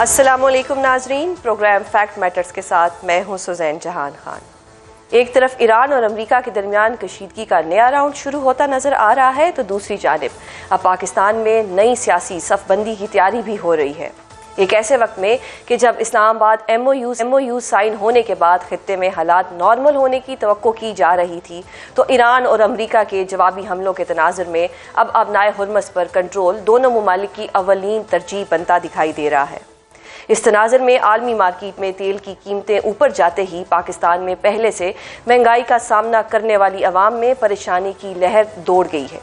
السلام علیکم ناظرین، پروگرام فیکٹ میٹرز کے ساتھ میں ہوں سوزین جہان خان۔ ایک طرف ایران اور امریکہ کے درمیان کشیدگی کا نیا راؤنڈ شروع ہوتا نظر آ رہا ہے تو دوسری جانب اب پاکستان میں نئی سیاسی صف بندی کی تیاری بھی ہو رہی ہے، ایک ایسے وقت میں کہ جب اسلام آباد ایم او یو سائن ہونے کے بعد خطے میں حالات نارمل ہونے کی توقع کی جا رہی تھی، تو ایران اور امریکہ کے جوابی حملوں کے تناظر میں اب ابنائے حرمز پر کنٹرول دونوں ممالک کی اولین ترجیح بنتا دکھائی دے رہا ہے۔ اس تناظر میں عالمی مارکیٹ میں تیل کی قیمتیں اوپر جاتے ہی پاکستان میں پہلے سے مہنگائی کا سامنا کرنے والی عوام میں پریشانی کی لہر دوڑ گئی ہے۔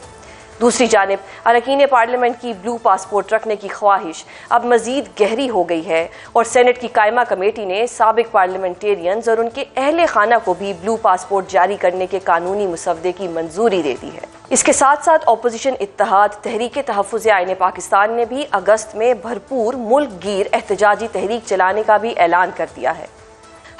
دوسری جانب اراکین پارلیمنٹ کی بلو پاسپورٹ رکھنے کی خواہش اب مزید گہری ہو گئی ہے اور سینٹ کی قائمہ کمیٹی نے سابق پارلیمنٹیرینز اور ان کے اہل خانہ کو بھی بلو پاسپورٹ جاری کرنے کے قانونی مسودے کی منظوری دے دی ہے۔ اس کے ساتھ ساتھ اپوزیشن اتحاد تحریک تحفظ آئین پاکستان نے بھی اگست میں بھرپور ملک گیر احتجاجی تحریک چلانے کا بھی اعلان کر دیا ہے۔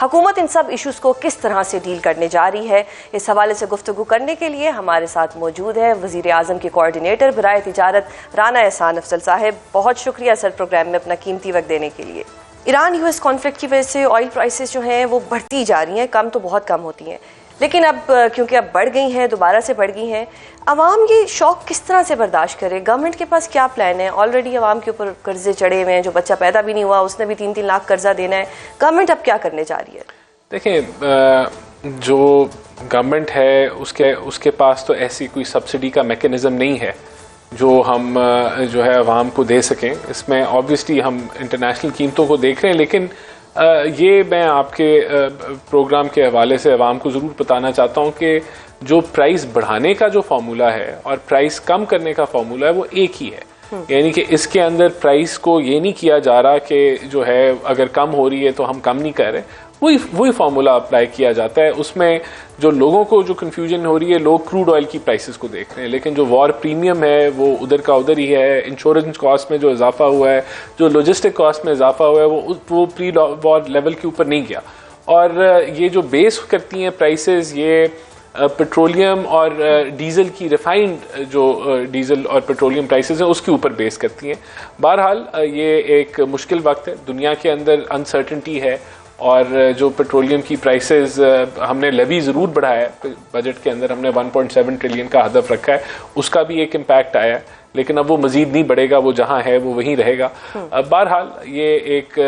حکومت ان سب ایشوز کو کس طرح سے ڈیل کرنے جا رہی ہے، اس حوالے سے گفتگو کرنے کے لیے ہمارے ساتھ موجود ہے وزیر اعظم کے کوآرڈینیٹر برائے تجارت رانا احسان افضل صاحب۔ بہت شکریہ سر پروگرام میں اپنا قیمتی وقت دینے کے لیے۔ ایران یو ایس کانفلکٹ کی وجہ سے آئل پرائسز جو ہیں وہ بڑھتی جا رہی ہیں، کم تو بہت کم ہوتی ہیں، لیکن اب کیونکہ اب بڑھ گئی ہیں، دوبارہ سے بڑھ گئی ہیں، عوام یہ شوق کس طرح سے برداشت کرے؟ گورنمنٹ کے پاس کیا پلان ہے؟ آلریڈی عوام کے اوپر قرضے چڑھے ہوئے ہیں، جو بچہ پیدا بھی نہیں ہوا اس نے بھی 3 لاکھ قرضہ دینا ہے، گورنمنٹ اب کیا کرنے جا رہی ہے؟ دیکھیں، جو گورنمنٹ ہے اس کے پاس تو ایسی کوئی سبسڈی کا میکینزم نہیں ہے جو ہم جو ہے عوام کو دے سکیں۔ اس میں آبویسلی ہم انٹرنیشنل قیمتوں کو دیکھ رہے ہیں، لیکن یہ میں آپ کے پروگرام کے حوالے سے عوام کو ضرور بتانا چاہتا ہوں کہ جو پرائز بڑھانے کا جو فارمولا ہے اور پرائز کم کرنے کا فارمولا ہے وہ ایک ہی ہے، یعنی کہ اس کے اندر پرائز کو یہ نہیں کیا جا رہا کہ جو ہے اگر کم ہو رہی ہے تو ہم کم نہیں کر رہے، وہی فارمولا اپلائی کیا جاتا ہے۔ اس میں جو لوگوں کو جو کنفیوژن ہو رہی ہے، لوگ کروڈ آئل کی پرائسز کو دیکھ رہے ہیں، لیکن جو وار پریمیم ہے وہ ادھر کا ادھر ہی ہے۔ انشورنس کاسٹ میں جو اضافہ ہوا ہے، جو لاجسٹک کاسٹ میں اضافہ ہوا ہے، وہ پری وار لیول کے اوپر نہیں گیا۔ اور یہ جو بیس کرتی ہیں پرائسز، یہ پیٹرولیم اور ڈیزل کی ریفائنڈ جو ڈیزل اور پیٹرولیم پرائسز ہیں اس کے اوپر بیس کرتی ہیں۔ بہرحال یہ ایک مشکل وقت ہے، دنیا کے اندر انسرٹنٹی ہے، اور جو پیٹرولیم کی پرائسز ہم نے لیوی ضرور بڑھایا ہے، بجٹ کے اندر ہم نے 1.7 ٹریلین کا ہدف رکھا ہے، اس کا بھی ایک امپیکٹ آیا ہے، لیکن اب وہ مزید نہیں بڑھے گا، وہ جہاں ہے وہ وہیں رہے گا۔ بہرحال یہ ایک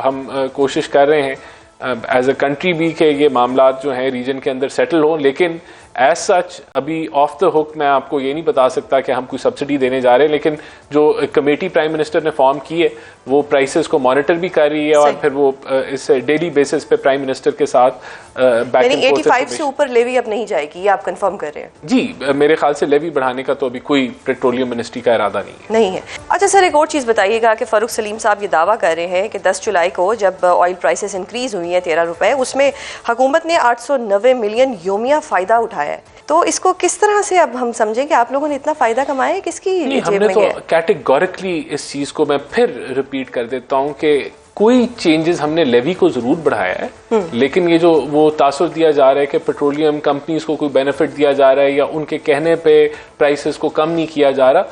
ہم کوشش کر رہے ہیں ایز اے کنٹری بھی کہ یہ معاملات جو ہیں ریجن کے اندر سیٹل ہوں، لیکن ایز سچ ابھی آف دا ہک میں آپ کو یہ نہیں بتا سکتا کہ ہم کوئی سبسڈی دینے جا رہے ہیں، لیکن جو کمیٹی پرائم منسٹر نے فارم کی ہے وہ پرائسز کو مانیٹر بھی کر رہی ہے، اور پھر وہ اس ڈیلی بیسس پہ پرائم منسٹر کے ساتھ یعنی 85 سے اوپر لیوی اب نہیں جائے گی، یہ آپ کنفرم کر رہے ہیں؟ جی، میرے خیال سے لیوی بڑھانے کا تو ابھی کوئی پیٹرولیم منسٹری کا ارادہ نہیں ہے۔ اچھا سر، ایک اور چیز بتائیے گا کہ فاروق سلیم صاحب یہ دعویٰ کر رہے ہیں کہ 10 جولائی کو جب آئل پرائسز انکریز ہوئی ہیں 13 روپے، اس میں حکومت نے 890 ملین یومیہ فائدہ اٹھایا ہے، تو اس کو کس طرح سے اب ہم سمجھیں کہ آپ لوگوں نے اتنا فائدہ کمایا ہے، کس کی ہم نے تو کیٹیگوریکلی اس چیز کو میں پھر ریپیٹ کر دیتا ہوں کہ کوئی چینجز ہم نے لیوی کو ضرور بڑھایا ہے، لیکن یہ جو وہ تاثر دیا جا رہا ہے کہ پیٹرولیم کمپنیز کو کوئی بینیفٹ دیا جا رہا ہے یا ان کے کہنے پہ پرائسز کو کم نہیں کیا جا رہا،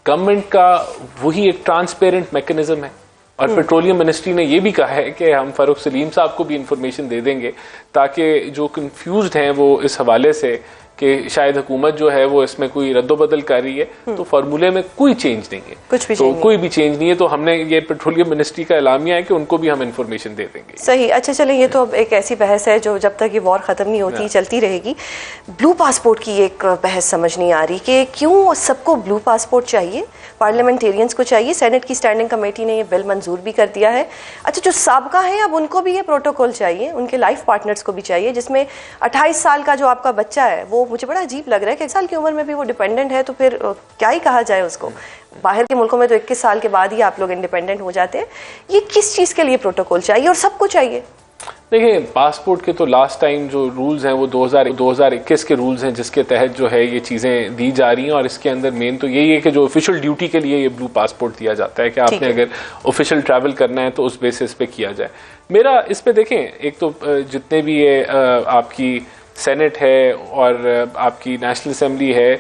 گورنمنٹ کا وہی ایک ٹرانسپیرنٹ میکینزم ہے۔ اور پیٹرولیم منسٹری نے یہ بھی کہا ہے کہ ہم فاروق سلیم صاحب کو بھی انفارمیشن دے دیں گے تاکہ جو کنفیوزڈ ہیں وہ اس حوالے سے کہ شاید حکومت جو ہے وہ اس میں کوئی رد و بدل کر رہی ہے، تو فارمولے میں کوئی چینج نہیں ہے، کوئی بھی چینج نہیں ہے، تو ہم نے یہ پیٹرولیم منسٹری کا اعلامیہ ہے کہ ان کو بھی ہم انفارمیشن دے دیں گے۔ صحیح، اچھا چلیں، یہ تو اب ایک ایسی بحث ہے جو جب تک یہ وار ختم نہیں ہوتی چلتی رہے گی۔ بلو پاسپورٹ کی ایک بحث سمجھ نہیں آ رہی کہ کیوں سب کو بلو پاسپورٹ چاہیے، پارلیمنٹیرینز کو چاہیے، سینٹ کی اسٹینڈنگ کمیٹی نے یہ بل منظور بھی کر دیا ہے۔ اچھا، جو سابقہ ہیں اب ان کو بھی یہ پروٹوکول چاہیے، ان کے لائف پارٹنرز کو بھی چاہیے، جس میں 28 سال کا جو آپ کا بچہ ہے وہ مجھے بڑا عجیب لگ رہا ہے کہ 1 سال کی عمر میں بھی وہ ڈیپینڈنٹ ہے، تو پھر کیا ہی کہا جائے اس کو؟ باہر کے ملکوں میں تو 21 سال کے بعد ہی آپ لوگ انڈیپینڈنٹ ہو جاتے ہیں۔ یہ کس چیز کے لیے پروٹوکول چاہیے اور سب کو چاہیے؟ دیکھیں، پاسپورٹ کے تو لاسٹ ٹائم جو رولز ہیں وہ 2021 کے رولز ہیں جس کے تحت جو ہے یہ چیزیں دی جا رہی ہیں، اور اس کے اندر مین تو یہی ہے کہ جو آفیشیل ڈیوٹی کے لیے یہ بلو پاسپورٹ دیا جاتا ہے کہ آپ نے اگر آفیشیل ٹریول کرنا ہے تو اس بیسس پہ کیا جائے۔ میرا اس پہ دیکھیں، ایک تو جتنے بھی یہ آپ کی سینٹ ہے اور آپ کی نیشنل اسمبلی ہے،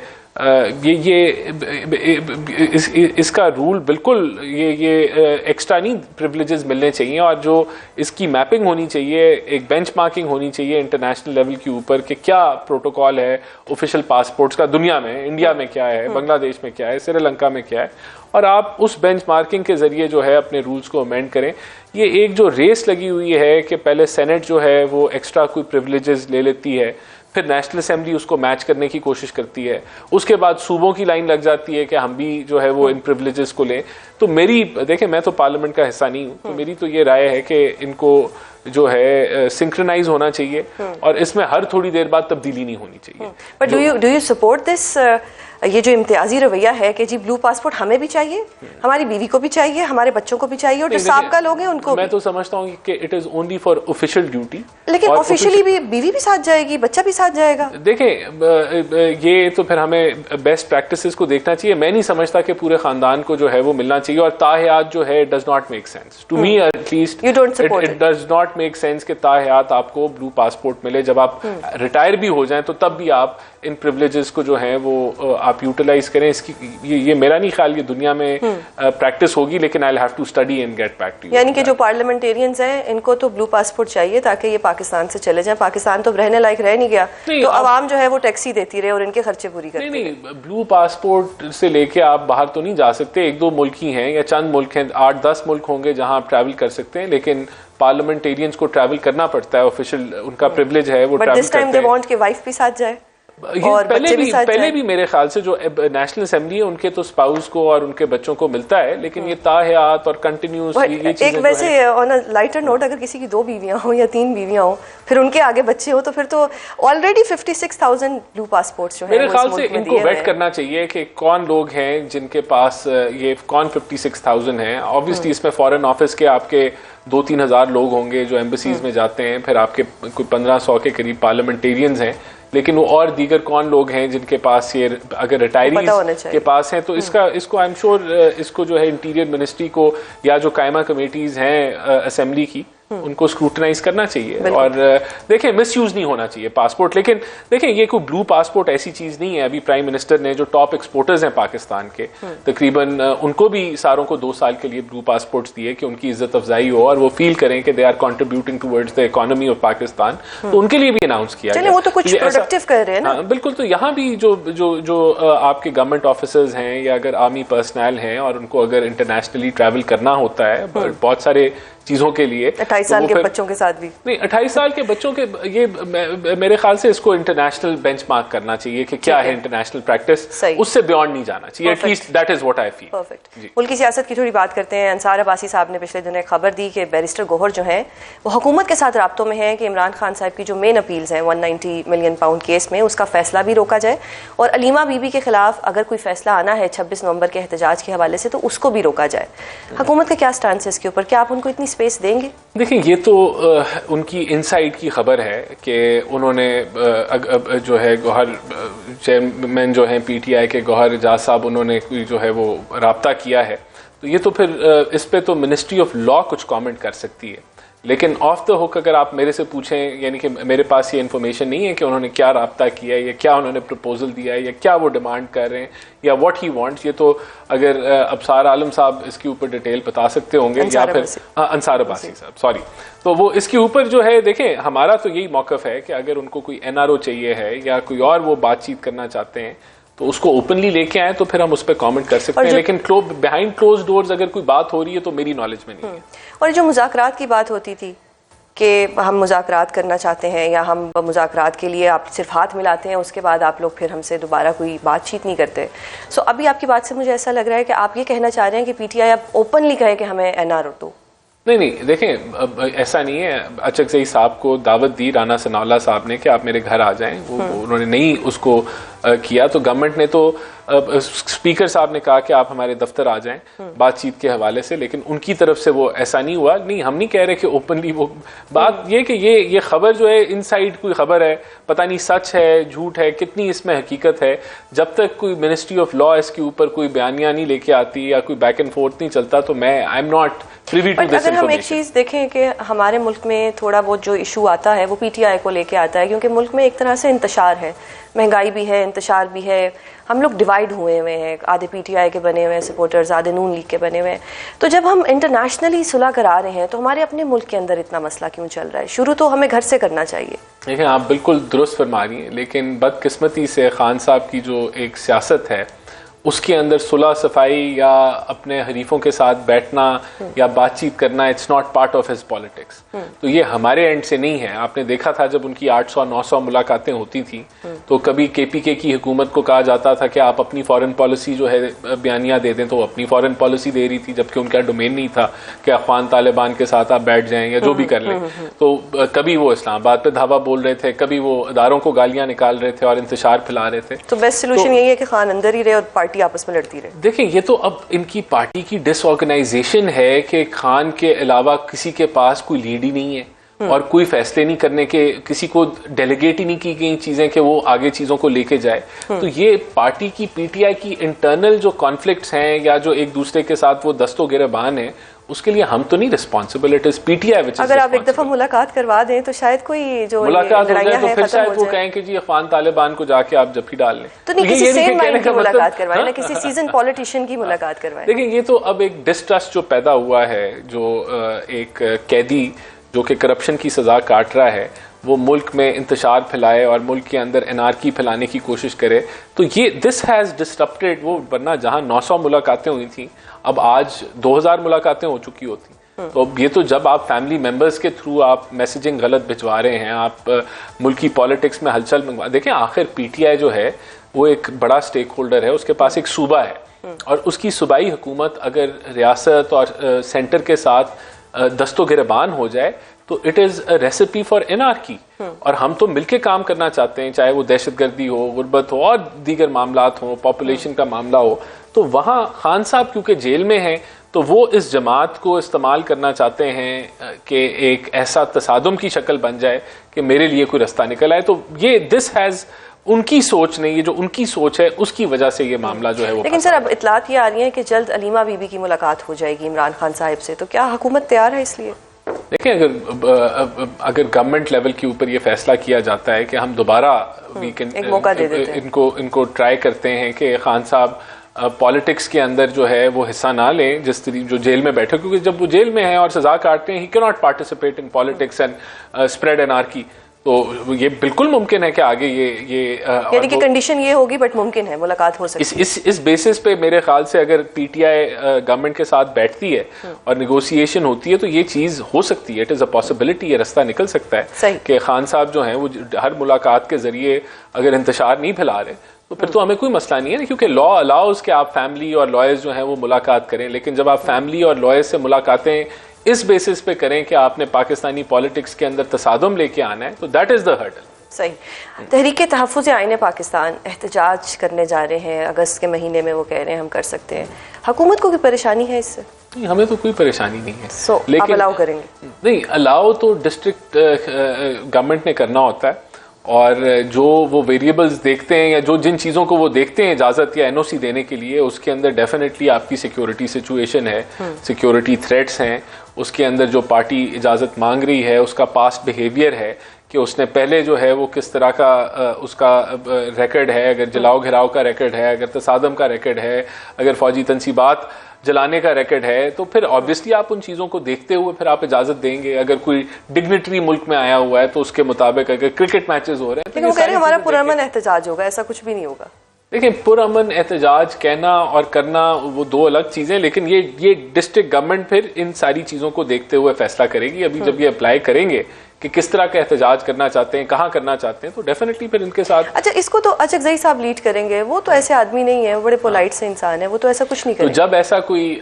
اس کا رول بالکل یہ ایکسٹرا نہیں پریولیجز ملنے چاہیے, اور جو اس کی میپنگ ہونی چاہیے, ایک بینچ مارکنگ ہونی چاہیے انٹرنیشنل لیول کے اوپر کہ کیا پروٹوکال ہے آفیشیل پاسپورٹس کا دنیا میں, انڈیا میں کیا ہے, بنگلہ دیش میں کیا ہے, سری لنکا میں کیا ہے, اور آپ اس بینچ مارکنگ کے ذریعے جو ہے اپنے رولز کو امینڈ کریں. یہ ایک جو ریس لگی ہوئی ہے کہ پہلے سینٹ جو ہے وہ ایکسٹرا کوئی پریولیجز لے لیتی ہے, پھر نیشنل اسمبلی اس کو میچ کرنے کی کوشش کرتی ہے, اس کے بعد صوبوں کی لائن لگ جاتی ہے کہ ہم بھی جو ہے وہ ان پریولیجز کو لیں. تو میری دیکھیں, میں تو پارلیمنٹ کا حصہ نہیں ہوں, تو میری تو یہ رائے ہے کہ ان کو جو ہے سنکرنائز ہونا چاہیے, اور اس میں ہر تھوڑی دیر بعد تبدیلی نہیں ہونی چاہیے. But do you support this, یہ جو امتیازی رویہ ہے کہ جی بلو پاسپورٹ ہمیں بھی چاہیے, ہماری بیوی کو بھی چاہیے, ہمارے بچوں کو بھی چاہیے, اور جو سابقہ لوگ ہیں ان کو, میں تو سمجھتا ہوں کہ it is only for official duty. لیکن آفیشیلی بھی بیوی بھی ساتھ جائے گی, بچہ بھی ساتھ جائے گا. دیکھیں یہ تو پھر ہمیں بیسٹ پریکٹسز کو دیکھنا چاہیے. میں نہیں سمجھتا کہ پورے خاندان کو جو ہے وہ ملنا چاہیے, اور تاحیات جو ہے does not make sense to me, at least it does not make sense کہ تاحیات آپ کو بلو پاسپورٹ ملے. جب آپ ریٹائر بھی ہو جائیں تو تب بھی آپ ان پریولیجز کو جو ہیں وہ آپ یوٹیلائز کریں. اس کی یہ میرا نہیں خیال یہ دنیا میں پریکٹس ہوگی, لیکن I have to study and get back to you. یعنی کہ جو پارلیمنٹیرینز ہیں ان کو تو بلو پاسپورٹ چاہیے تاکہ یہ پاکستان سے چلے جائیں. پاکستان تو رہنے لائق رہ نہیں گیا, تو عوام جو ہے وہ ٹیکسی دیتی رہے اور ان کے خرچے پوری کرتی رہے. نہیں, بلو پاسپورٹ سے لے کے آپ باہر تو نہیں جا سکتے. ایک دو ملک ہی ہیں یا چند ملک ہیں, 8-10 ملک ہوں گے جہاں آپ ٹریول کر سکتے ہیں, لیکن پارلیمنٹیرینز کو ٹریول کرنا پڑتا ہے, آفیشیل ان کا پریولیج ہے وہ ٹریول کرتے ہیں. But this time they want کہ وائف بھی ساتھ جائے. پہلے بھی میرے خیال سے جو نیشنل اسمبلی ہے ان کے تو اسپاؤس کو اور ان کے بچوں کو ملتا ہے, لیکن یہ تاحیات اور کنٹینیوس ایک ویسے آن اے لائٹر نوٹ, اگر کسی کی 2 بیویاں ہوں یا 3 بیویاں ہوں, پھر ان کے آگے بچے ہوں, تو پھر تو آلریڈی 56,000 بلو پاسپورٹس جو ہیں میرے خیال سے ان کو ویٹ کرنا چاہیے کہ کون لوگ ہیں جن کے پاس یہ کون 56,000 ہیں. آبویسلی اس میں فارن آفس کے آپ کے 2-3 ہزار لوگ ہوں گے جو ایمبیسیز میں جاتے ہیں, پھر آپ کے کوئی 1500 کے قریب پارلیمنٹیرینز ہیں, لیکن وہ اور دیگر کون لوگ ہیں جن کے پاس یہ اگر ریٹائریز کے پاس ہیں, تو اس کو آئی ایم شیور اس کو جو ہے انٹیریئر منسٹری کو یا جو قائمہ کمیٹیز ہیں اسمبلی کی ان کو اسکروٹنائز کرنا چاہیے. اور دیکھیں مس یوز نہیں ہونا چاہیے پاسپورٹ. لیکن دیکھیں یہ کوئی بلو پاسپورٹ ایسی چیز نہیں ہے. ابھی پرائم منسٹر نے جو ٹاپ ایکسپورٹرز ہیں پاکستان کے, تقریباً ان کو بھی ساروں کو 2 سال کے لیے بلو پاسپورٹس دیے کہ ان کی عزت افزائی ہو اور وہ فیل کریں کہ they are contributing towards the economy of Pakistan. تو ان کے لیے بھی اناؤنس کیا گیا. وہ تو کچھ پروڈکٹیو کر رہے ہیں نا. بالکل. تو یہاں بھی جو آپ کے گورنمنٹ آفیسرز ہیں یا اگر آرمی پرسنل ہیں اور ان کو اگر انٹرنیشنلی ٹریول کرنا ہوتا ہے بہت سارے چیزوں کے لیے, 28 سال کے بچوں کے ساتھ بھی نہیں, 28 سال کے بچوں کے یہ میرے خیال سے اس کو انٹرنیشنل بینچ مارک کرنا چاہیے کہ کیا ہے انٹرنیشنل پریکٹس, اس سے بیونڈ نہیں جانا چاہیے. At least that is what I feel. Perfect. ملک کی سیاست کی تھوڑی بات کرتے ہیں. انصار عباسی صاحب نے پچھلے دنوں خبر دی کہ بیرسٹر گوہر جو ہیں وہ حکومت کے ساتھ رابطوں میں ہیں کہ عمران خان صاحب کی جو مین اپیلز ہیں 190 ملین پاؤنڈ کیس میں, اس کا فیصلہ بھی روکا جائے, اور علیمہ بی بی کے خلاف اگر کوئی فیصلہ آنا ہے 26 نومبر کے احتجاج کے حوالے سے تو اس کو بھی روکا جائے. حکومت کا کیا سٹانس ہے اس کے اوپر؟ کیا آپ ان کو اتنی اسپیس دیں گے؟ دیکھیں یہ تو ان کی انسائٹ کی خبر ہے کہ انہوں نے جو ہے گوہر چیئرمین جو ہیں پی ٹی آئی کے گوہر اعجاز صاحب, انہوں نے کوئی جو ہے وہ رابطہ کیا ہے. تو یہ تو پھر اس پہ تو منسٹری آف لا کچھ کامنٹ کر سکتی ہے. لیکن آف دا ہک اگر آپ میرے سے پوچھیں, یعنی کہ میرے پاس یہ انفارمیشن نہیں ہے کہ انہوں نے کیا رابطہ کیا ہے یا کیا انہوں نے پرپوزل دیا ہے یا کیا وہ ڈیمانڈ کر رہے ہیں یا واٹ ہی وانٹس. یہ تو اگر ابصار عالم صاحب اس کے اوپر ڈیٹیل بتا سکتے ہوں گے, یا پھر انصار عباسی صاحب سوری, تو وہ اس کے اوپر جو ہے دیکھیں ہمارا تو یہی موقف ہے کہ اگر ان کو کوئی این آر او چاہیے ہے یا کوئی اور وہ بات چیت کرنا چاہتے ہیں تو اس کو اوپنلی لے کے آئیں تو پھر ہم اس پہ کامنٹ کر سکتے ہیں. لیکن بیہائنڈ کلوز ڈورز اگر کوئی بات ہو رہی ہے تو میری نالج میں نہیں ہے. اور جو مذاکرات کی بات ہوتی تھی کہ ہم مذاکرات کرنا چاہتے ہیں یا ہم مذاکرات کے لیے آپ صرف ہاتھ ملاتے ہیں, اس کے بعد آپ لوگ پھر ہم سے دوبارہ کوئی بات چیت نہیں کرتے. سو ابھی آپ کی بات سے مجھے ایسا لگ رہا ہے کہ آپ یہ کہنا چاہ رہے ہیں کہ پی ٹی آئی اب اوپنلی کہے کہ ہمیں این آر او دو. نہیں دیکھیں ایسا نہیں ہے. اچکزئی صاحب کو دعوت دی رانا ثناء اللہ صاحب نے کہ آپ میرے گھر آ جائیں, انہوں نے نہیں اس کو کیا. تو گورنمنٹ نے تو اسپیکر صاحب نے کہا کہ آپ ہمارے دفتر آ جائیں بات چیت کے حوالے سے, لیکن ان کی طرف سے وہ ایسا نہیں ہوا. نہیں, ہم نہیں کہہ رہے کہ اوپنلی وہ بات, یہ کہ یہ خبر جو ہے ان سائڈ کوئی خبر ہے, پتہ نہیں سچ ہے جھوٹ ہے, کتنی اس میں حقیقت ہے. جب تک کوئی منسٹری آف لا اس کے اوپر کوئی بیانیہ نہیں لے کے آتی یا کوئی بیک اینڈ فورتھ نہیں چلتا تو میں I am not privy to this information. اگر ہم ایک چیز دیکھیں کہ ہمارے ملک میں تھوڑا بہت جو ایشو آتا ہے وہ پی ٹی آئی کو لے کے آتا ہے, کیونکہ ملک میں ایک طرح سے انتشار ہے, مہنگائی بھی ہے, انتشار بھی ہے. ہم لوگ ڈیوائڈ ہوئے ہیں, آدھے پی ٹی آئی کے بنے ہوئے ہیں سپورٹرز, آدھے نون لیگ کے بنے ہوئے ہیں. تو جب ہم انٹرنیشنلی صلح کرا رہے ہیں تو ہمارے اپنے ملک کے اندر اتنا مسئلہ کیوں چل رہا ہے؟ شروع تو ہمیں گھر سے کرنا چاہیے. دیکھیں آپ بالکل درست فرما رہی ہیں, لیکن بدقسمتی سے خان صاحب کی جو ایک سیاست ہے اس کے اندر صلح صفائی یا اپنے حریفوں کے ساتھ بیٹھنا یا بات چیت کرنا it's not part of his politics. تو یہ ہمارے اینڈ سے نہیں ہے. آپ نے دیکھا تھا جب ان کی 800-900 ملاقاتیں ہوتی تھیں تو کبھی کے پی کے کی حکومت کو کہا جاتا تھا کہ آپ اپنی فارن پالیسی جو ہے بیانیہ دے دیں, تو وہ اپنی فارن پالیسی دے رہی تھی جبکہ ان کا ڈومین نہیں تھا کہ افغان طالبان کے ساتھ آپ بیٹھ جائیں یا جو بھی کر لیں. تو کبھی وہ اسلام آباد پہ دھاوا بول رہے تھے, کبھی وہ اداروں کو گالیاں نکال رہے تھے اور انتشار پھیلا رہے تھے. تو بیسٹ سولوشن یہی ہے کہ خان اندر ہی رہے اور پارٹی آپس میں لڑتی رہے. دیکھیں یہ تو اب ان کی پارٹی کی ڈس آرگنائزیشن ہے کہ خان کے علاوہ کسی کے پاس کوئی لیڈ ہی نہیں ہے اور کوئی فیصلے نہیں کرنے کے, کسی کو ڈیلیگیٹ ہی نہیں کی گئی چیزیں کہ وہ آگے چیزوں کو لے کے جائے. تو یہ پارٹی کی پی ٹی آئی کی انٹرنل جو کانفلکٹس ہیں یا جو ایک دوسرے کے ساتھ وہ دست و گریبان ہیں, اس کے لیے ہم تو نہیں responsible, it is P T I. اگر آپ ایک دفعہ ملاقات کروا دیں تو شاید کوئی جو ملاقات ہو جائے تو پھر شاید وہ کہیں کہ جی افغان طالبان کو جا کے آپ جبھی ڈال لیں. تو نہیں, کسی سین مائنڈ کی ملاقات کروائیں, نہ کسی سیزن پولیٹیشین کی ملاقات کروائیں. دیکھیں یہ تو اب ایک ڈسٹرسٹ جو پیدا ہوا ہے, جو ایک قیدی جو کہ کرپشن کی سزا کاٹ رہا ہے وہ ملک میں انتشار پھیلائے اور ملک کے اندر انارکی پھیلانے کی کوشش کرے, تو یہ دس ہیز ڈسٹرپٹیڈ. وہ ورنہ جہاں 900 ملاقاتیں ہوئی تھیں اب آج 2000 ملاقاتیں ہو چکی ہوتی. تو اب یہ تو جب آپ فیملی ممبرز کے تھرو آپ میسیجنگ غلط بھجوا رہے ہیں, آپ ملکی پالیٹکس میں ہلچل منگوا. دیکھیں آخر پی ٹی آئی جو ہے وہ ایک بڑا سٹیک ہولڈر ہے, اس کے پاس ایک صوبہ ہے اور اس کی صوبائی حکومت اگر ریاست اور سینٹر کے ساتھ دست و گریبان ہو جائے تو it is a recipe for anarchy. اور ہم تو مل کے کام کرنا چاہتے ہیں, چاہے وہ دہشت گردی ہو, غربت ہو اور دیگر معاملات ہوں, پاپولیشن کا معاملہ ہو. تو وہاں خان صاحب کیونکہ جیل میں ہیں تو وہ اس جماعت کو استعمال کرنا چاہتے ہیں کہ ایک ایسا تصادم کی شکل بن جائے کہ میرے لیے کوئی رستہ نکل آئے. تو یہ دس ہیز ان کی سوچ نہیں, یہ جو ان کی سوچ ہے اس کی وجہ سے یہ معاملہ جو ہے وہ. لیکن سر اب اطلاعات یہ آ رہی ہیں کہ جلد علیمہ بی بی کی ملاقات ہو جائے گی عمران خان صاحب سے, تو کیا حکومت تیار ہے اس لیے؟ دیکھیں اگر گورنمنٹ لیول کے اوپر یہ فیصلہ کیا جاتا ہے کہ ہم دوبارہ ان کو ٹرائی کرتے ہیں کہ خان صاحب پالیٹکس کے اندر جو ہے وہ حصہ نہ لیں جس طریقے جو جیل میں بیٹھے, کیونکہ جب وہ جیل میں ہیں اور سزا کاٹتے ہیں he cannot participate in politics and spread anarchy. تو یہ بالکل ممکن ہے کہ آگے یہ یعنی کہ کنڈیشن یہ ہوگی بٹ ممکن ہے ملاقات ہو سکتی ہے. اس بیسس پہ میرے خیال سے اگر پی ٹی آئی گورنمنٹ کے ساتھ بیٹھتی ہے اور نیگوسیشن ہوتی ہے تو یہ چیز ہو سکتی ہے, اٹ از اے پاسبلٹی, یہ رستہ نکل سکتا ہے کہ خان صاحب جو ہیں وہ ہر ملاقات کے ذریعے اگر انتشار نہیں پھیلا رہے تو پھر تو ہمیں کوئی مسئلہ نہیں ہے, کیونکہ لا الاؤز کہ آپ فیملی اور لائرز جو ہیں وہ ملاقات کریں. لیکن جب آپ فیملی اور لائرز سے ملاقاتیں اس بیسس پہ کریں کہ آپ نے پاکستانی پالیٹکس کے اندر تصادم لے کے آنا ہے تو دیٹ از دا ہرڈل. صحیح. تحریک تحفظ آئین پاکستان احتجاج کرنے جا رہے ہیں اگست کے مہینے میں, وہ کہہ رہے ہیں ہم کر سکتے ہیں. حکومت کو کوئی پریشانی ہے اس سے؟ نہیں, ہمیں تو کوئی پریشانی نہیں ہے. لیکن آپ الاؤ کریں گے؟ نہیں, الاؤ تو ڈسٹرکٹ گورنمنٹ نے کرنا ہوتا ہے, اور جو وہ ویریبلز دیکھتے ہیں یا جو جن چیزوں کو وہ دیکھتے ہیں اجازت یا این او سی دینے کے لیے, اس کے اندر ڈیفینیٹلی آپ کی سیکیورٹی سچویشن ہے, سیکیورٹی تھریٹس ہیں, اس کے اندر جو پارٹی اجازت مانگ رہی ہے اس کا پاسٹ بیہیویئر ہے کہ اس نے پہلے جو ہے وہ کس طرح کا اس کا ریکرڈ ہے, اگر جلاؤ گھراؤ کا ریکرڈ ہے, اگر تصادم کا ریکرڈ ہے, اگر فوجی تنصیبات جلانے کا ریکرڈ ہے, تو پھر آبویسلی آپ ان چیزوں کو دیکھتے ہوئے پھر آپ اجازت دیں گے. اگر کوئی ڈگنیٹری ملک میں آیا ہوا ہے تو اس کے مطابق اگر کرکٹ میچز ہو رہے ہیں لیکن وہ کہہ رہے ہیں ہمارا پرامن احتجاج ہوگا, ایسا کچھ بھی نہیں ہوگا. دیکھیں پرامن احتجاج کہنا اور کرنا وہ دو الگ چیزیں, لیکن یہ ڈسٹرکٹ گورنمنٹ پھر ان ساری چیزوں کو دیکھتے ہوئے فیصلہ کرے گی. ابھی جب یہ اپلائی کریں گے کہ کس طرح کا احتجاج کرنا چاہتے ہیں, کہاں کرنا چاہتے ہیں, تو ڈیفینیٹلی پھر ان کے ساتھ. اچھا, اس کو تو اچکزئی صاحب لیڈ کریں گے, وہ تو ایسے آدمی نہیں ہے, وہ بڑے پولائٹ سے انسان ہے, وہ تو ایسا کچھ نہیں کریں گے. تو جب ایسا کوئی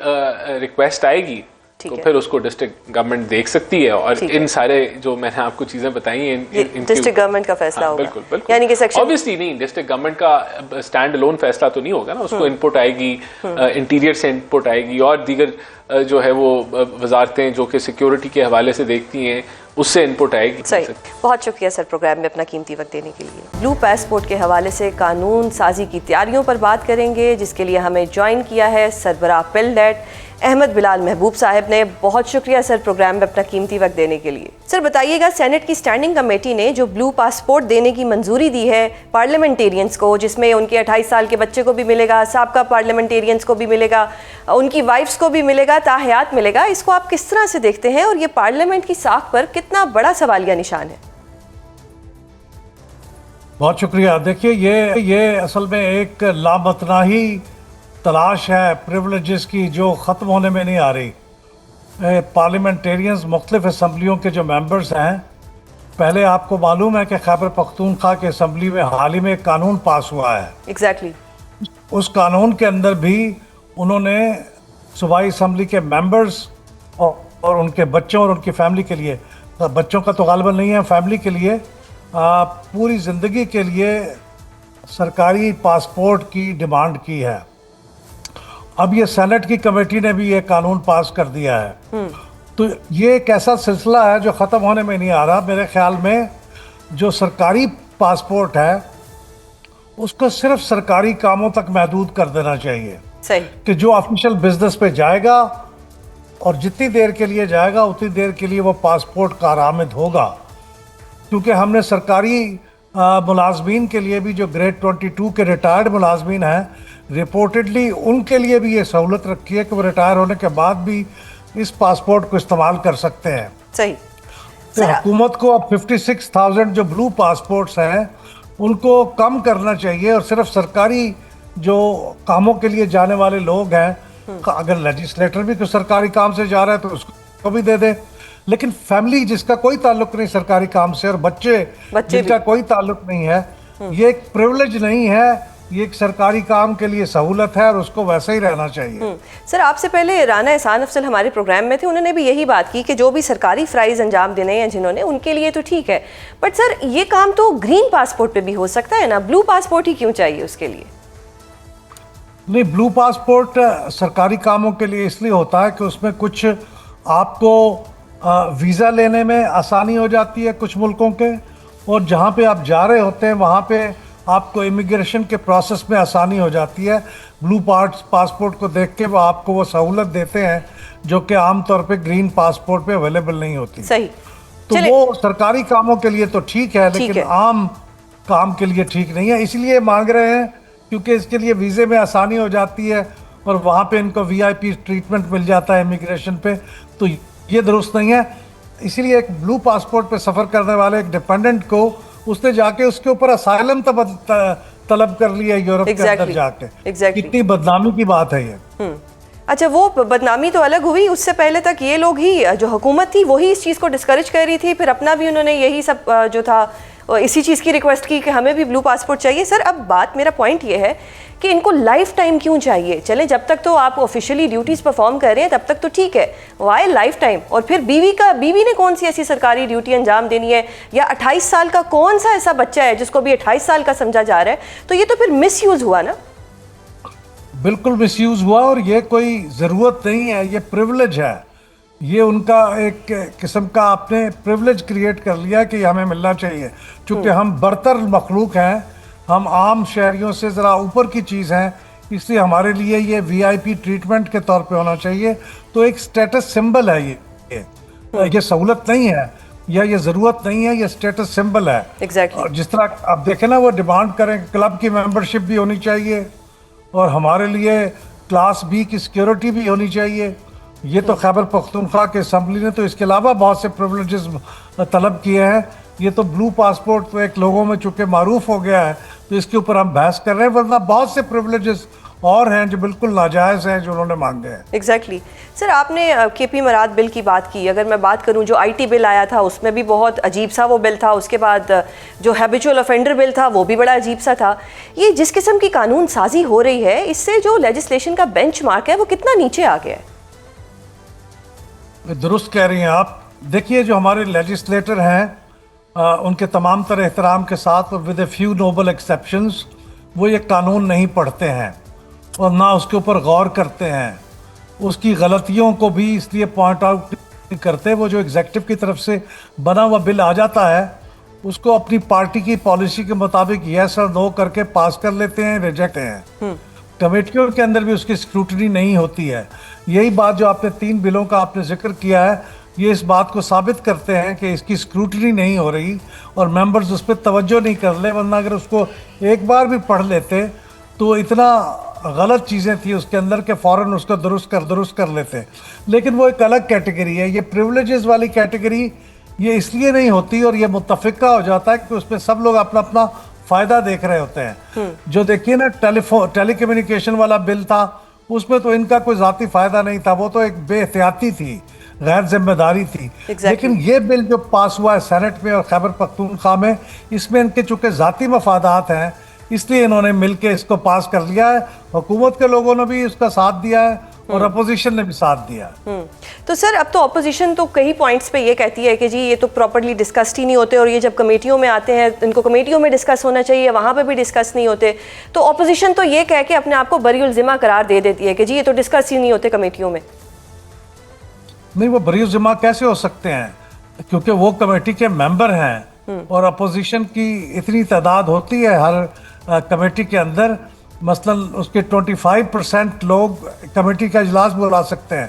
ریکویسٹ آئے گی تو پھر اس کو ڈسٹرکٹ گورنمنٹ دیکھ سکتی ہے, اور ان سارے جو میں نے آپ کو چیزیں بتائی ہیں ڈسٹرکٹ گورنمنٹ کا فیصلہ ہوگا. بالکل بالکل, یعنی کہ سیکشن obviously نہیں, ڈسٹرکٹ گورنمنٹ کا اسٹینڈ الون فیصلہ تو نہیں ہوگا نا, اس کو انپٹ آئے گی, انٹیریئر سے انپٹ آئے گی, اور دیگر جو ہے وہ وزارتیں جو کہ سیکیورٹی کے حوالے سے دیکھتی ہیں اس سے انپٹ آئے گی. صحیح, بہت شکریہ سر پروگرام میں اپنا قیمتی وقت دینے کے لیے. بلو پاسپورٹ کے حوالے سے قانون سازی کی تیاریوں پر بات کریں گے, جس کے لیے ہمیں جوائن کیا ہے سربراہ پل ڈیٹ احمد بلال محبوب صاحب نے. بہت شکریہ سر پروگرام میں اپنا قیمتی وقت دینے کے لیے. سر بتائیے گا سینٹ کی اسٹینڈنگ کمیٹی نے جو بلو پاسپورٹ دینے کی منظوری دی ہے پارلیمنٹیرینز کو، جس میں ان کے 28 سال کے بچے کو بھی ملے گا، سابقہ پارلیمنٹیرینز کو بھی ملے گا، ان کی وائفز کو بھی ملے گا، تاحیات ملے گا، اس کو آپ کس طرح سے دیکھتے ہیں اور یہ پارلیمنٹ کی ساکھ پر کتنا بڑا سوالیہ نشان ہے؟ بہت شکریہ. دیکھیے یہ اصل میں ایک لامتناہی تلاش ہے پریولیجز کی جو ختم ہونے میں نہیں آ رہی. پارلیمنٹیرینز مختلف اسمبلیوں کے جو ممبرز ہیں، پہلے آپ کو معلوم ہے کہ خیبر پختونخوا کے اسمبلی میں حال ہی میں ایک قانون پاس ہوا ہے. ایگزیکٹلی. اس قانون کے اندر بھی انہوں نے صوبائی اسمبلی کے ممبرز اور ان کے بچوں اور ان کی فیملی کے لیے، بچوں کا تو غالباً نہیں ہے، فیملی کے لیے پوری زندگی کے لیے سرکاری پاسپورٹ کی ڈیمانڈ کی ہے. اب یہ سینٹ کی کمیٹی نے بھی یہ قانون پاس کر دیا ہے. تو یہ ایک ایسا سلسلہ ہے جو ختم ہونے میں نہیں آ رہا. میرے خیال میں جو سرکاری پاسپورٹ ہے اس کو صرف سرکاری کاموں تک محدود کر دینا چاہیے. صحیح. کہ جو آفیشیل بزنس پہ جائے گا اور جتنی دیر کے لیے جائے گا اتنی دیر کے لیے وہ پاسپورٹ کارآمد ہوگا. کیونکہ ہم نے سرکاری ملازمین کے لیے بھی جو گریڈ 22 کے ریٹائرڈ ملازمین ہیں، رپورٹڈلی ان کے لیے بھی یہ سہولت رکھی ہے کہ وہ ریٹائر ہونے کے بعد بھی اس پاسپورٹ کو استعمال کر سکتے ہیں. صحیح. تو حکومت کو اب 56,000 جو بلو پاسپورٹس ہیں ان کو کم کرنا چاہیے اور صرف سرکاری جو کاموں کے لیے جانے والے لوگ ہیں، اگر لیجسلیٹر بھی کوئی سرکاری کام سے جا رہا ہے تو اس کو بھی دے دے. لیکن فیملی جس کا کوئی تعلق نہیں سرکاری کام سے اور بچے جن کا کوئی تعلق نہیں ہے، یہ ایک پریولیج نہیں ہے، یہ ایک سرکاری کام کے لیے سہولت ہے اور اس کو ویسے ہی رہنا چاہیے. سر آپ سے پہلے رانا احسان افضل ہمارے پروگرام میں تھے، انہوں نے بھی یہی بات کی کہ جو بھی سرکاری فرائض انجام دینے ہیں جنہوں نے، ان کے لیے تو ٹھیک ہے، بٹ سر یہ کام تو گرین پاسپورٹ پہ بھی ہو سکتا ہے نا، بلو پاسپورٹ ہی کیوں چاہیے اس کے لیے؟ نہیں، بلو پاسپورٹ سرکاری کاموں کے لیے اس لیے ہوتا ہے کہ اس میں کچھ آپ کو ویزا لینے میں آسانی ہو جاتی ہے کچھ ملکوں کے، اور جہاں پہ آپ جا رہے ہوتے ہیں وہاں پہ آپ کو امیگریشن کے پروسیس میں آسانی ہو جاتی ہے. بلو پاسپورٹ کو دیکھ کے وہ آپ کو وہ سہولت دیتے ہیں جو کہ عام طور پہ گرین پاسپورٹ پہ اویلیبل نہیں ہوتی. صحیح. تو وہ سرکاری کاموں کے لیے تو ٹھیک ہے لیکن عام کام کے لیے ٹھیک نہیں ہے. اس لیے مانگ رہے ہیں کیونکہ اس کے لیے ویزے میں آسانی ہو جاتی ہے اور وہاں پہ ان کو VIP ٹریٹمنٹ مل جاتا ہے امیگریشن پہ. تو یہ درست نہیں ہے. اسی لیے ایک بلو پاسپورٹ پہ سفر کرنے والے ایک ڈیپینڈنٹ کو اس نے جا کے اس کے اوپر اسائلم طلب کر لیا یورپ کے اندر جا کے. کتنی بدنامی کی بات ہے یہ. اچھا، وہ بدنامی تو الگ ہوئی، اس سے پہلے تک یہ لوگ ہی جو حکومت تھی وہی اس چیز کو ڈسکریج کر رہی تھی، پھر اپنا بھی انہوں نے یہی سب جو تھا اسی چیز کی ریکویسٹ کی کہ ہمیں بھی بلو پاسپورٹ چاہیے. سر اب بات، میرا پوائنٹ یہ ہے کہ ان کو لائف ٹائم کیوں چاہیے؟ چلیں جب تک تو آپ آفیشیلی ڈیوٹیز پرفارم کر رہے ہیں تب تک تو ٹھیک ہے، وائی لائف ٹائم؟ اور پھر بیوی نے کون سی ایسی سرکاری ڈیوٹی انجام دینی ہے؟ یا 28 سال کا کون سا ایسا بچہ ہے جس کو بھی 28 سال کا سمجھا جا رہا ہے؟ تو یہ تو پھر مس یوز ہوا نا. بالکل مس یوز ہوا، اور یہ کوئی ضرورت نہیں ہے، یہ پریولیج ہے. یہ ان کا ایک قسم کا آپ نے پریولیج کریٹ کر لیا کہ یہ ہمیں ملنا چاہیے. چونکہ ہم برتر مخلوق ہیں، ہم عام شہریوں سے ذرا اوپر کی چیز ہیں، اس لیے ہمارے لیے یہ VIP ٹریٹمنٹ کے طور پہ ہونا چاہیے. تو ایک سٹیٹس سمبل ہے یہ سہولت نہیں ہے یا یہ ضرورت نہیں ہے، یہ سٹیٹس سمبل ہے. اور جس طرح آپ دیکھیں نا وہ ڈیمانڈ کریں کہ کلب کی ممبرشپ بھی ہونی چاہیے اور ہمارے لیے کلاس B کی سیکیورٹی بھی ہونی چاہیے. یہ تو خیبر پختونخوا کے اسمبلی نے تو اس کے علاوہ بہت سے پریولیجز طلب کیے ہیں. یہ تو بلو پاسپورٹ تو ایک لوگوں میں چونکہ معروف ہو گیا ہے تو اس کے اوپر ہم بحث کر رہے ہیں، ورنہ بہت سے پریولیجز اور ہیں جو بالکل ناجائز ہیں جو انہوں نے مانگے ہیں. ایگزیکٹلی. سر آپ نے KP مراد بل کی بات کی، اگر میں بات کروں جو IT بل آیا تھا اس میں بھی بہت عجیب سا وہ بل تھا. اس کے بعد جو ہیبیچول افینڈر بل تھا وہ بھی بڑا عجیب سا تھا. یہ جس قسم کی قانون سازی ہو رہی ہے اس سے جو لیجسلیشن کا بینچ مارک ہے وہ کتنا نیچے آ گیا ہے؟ درست کہہ رہی ہیں آپ. دیکھیے جو ہمارے لیجسلیٹر ہیں ان کے تمام تر احترام کے ساتھ with a few Nobel exceptions وہ یہ قانون نہیں پڑھتے ہیں اور نہ اس کے اوپر غور کرتے ہیں. اس کی غلطیوں کو بھی اس لیے پوائنٹ آؤٹ کرتے. وہ جو ایگزیکٹو کی طرف سے بنا ہوا بل آ جاتا ہے اس کو اپنی پارٹی کی پالیسی کے مطابق یس اور نو کر کے پاس کر لیتے ہیں، ریجیکٹ ہیں. کمیٹیوں کے اندر بھی اس کی اسکروٹنی نہیں ہوتی ہے. یہی بات جو آپ نے 3 بلوں کا آپ نے ذکر کیا ہے یہ اس بات کو ثابت کرتے ہیں کہ اس کی اسکروٹنی نہیں ہو رہی اور ممبرز اس پہ توجہ نہیں کر لے, ورنہ اگر اس کو ایک بار بھی پڑھ لیتے تو اتنا غلط چیزیں تھیں اس کے اندر کہ فوراً اس کو درست کر لیتے. لیکن وہ ایک الگ کیٹیگری ہے. یہ پریولیجز والی کیٹیگری یہ اس لیے نہیں ہوتی اور یہ متفقہ ہو جاتا ہے کہ اس میں سب لوگ اپنا اپنا فائدہ دیکھ رہے ہوتے ہیں. جو دیکھیے نا ٹیلی کمیونیکیشن والا بل تھا, اس میں تو ان کا کوئی ذاتی فائدہ نہیں تھا, وہ تو ایک بے احتیاطی تھی, غیر ذمہ داری تھی. لیکن یہ بل جو پاس ہوا ہے سینٹ میں اور خیبر پختونخوا میں, اس میں ان کے چونکہ ذاتی مفادات ہیں اس لیے انہوں نے مل کے اس کو پاس کر لیا ہے. حکومت کے لوگوں نے بھی اس کا ساتھ دیا ہے اور اپوزیشن نے بھی ساتھ دیا. تو سر اب تو اپوزیشن تو کئی پوائنٹس پہ یہ کہتی ہے کہ جی یہ تو پراپرلی ڈسکسڈ ہی نہیں ہوتے, اور یہ جب کمیٹیوں میں آتے ہیں ان کو کمیٹیوں میں ڈسکس ہونا چاہیے, وہاں پہ بھی ڈسکس نہیں ہوتے. تو اپوزیشن تو یہ کہہ کے اپنے آپ کو بری الذمہ قرار دے دیتی ہے کہ جی یہ تو ڈسکس ہی نہیں ہوتے کمیٹیوں میں. نہیں, وہ بری الذمہ کیسے ہو سکتے ہیں, کیونکہ وہ کمیٹی کے ممبر ہیں اور اپوزیشن کی اتنی تعداد ہوتی ہے ہر کمیٹی کے اندر. مثلا اس کے 25% لوگ کمیٹی کا اجلاس بلا سکتے ہیں,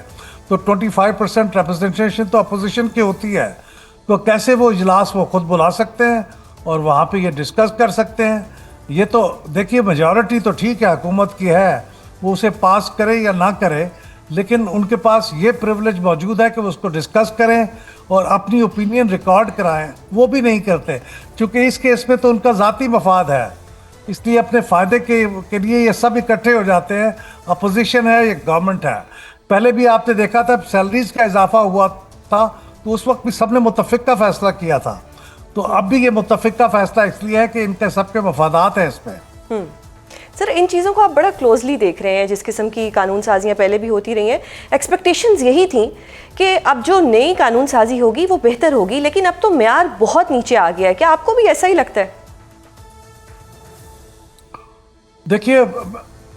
تو 25% ریپرزنٹیشن تو اپوزیشن کی ہوتی ہے. تو کیسے وہ اجلاس وہ خود بلا سکتے ہیں اور وہاں پہ یہ ڈسکس کر سکتے ہیں؟ یہ تو دیکھیے میجورٹی تو ٹھیک ہے حکومت کی ہے, وہ اسے پاس کرے یا نہ کرے, لیکن ان کے پاس یہ پریولیج موجود ہے کہ وہ اس کو ڈسکس کریں اور اپنی اوپینین ریکارڈ کرائیں. وہ بھی نہیں کرتے, چونکہ اس کیس میں تو ان کا ذاتی مفاد ہے, اس لیے اپنے فائدے کے لیے یہ سب اکٹھے ہو جاتے ہیں. اپوزیشن ہے یا گورنمنٹ ہے. پہلے بھی آپ نے دیکھا تھا سیلریز کا اضافہ ہوا تھا تو اس وقت بھی سب نے متفقہ فیصلہ کیا تھا, تو اب بھی یہ متفقہ فیصلہ اس لیے ہے کہ ان کے سب کے مفادات ہیں اس میں. سر ان چیزوں کو آپ بڑا کلوزلی دیکھ رہے ہیں, جس قسم کی قانون سازیاں پہلے بھی ہوتی رہی ہیں. ایکسپیکٹیشنز یہی تھیں کہ اب جو نئی قانون سازی ہوگی وہ بہتر ہوگی, لیکن اب تو معیار بہت نیچے آ گیا ہے. کیا آپ کو بھی ایسا ہی لگتا ہے؟ دیکھیے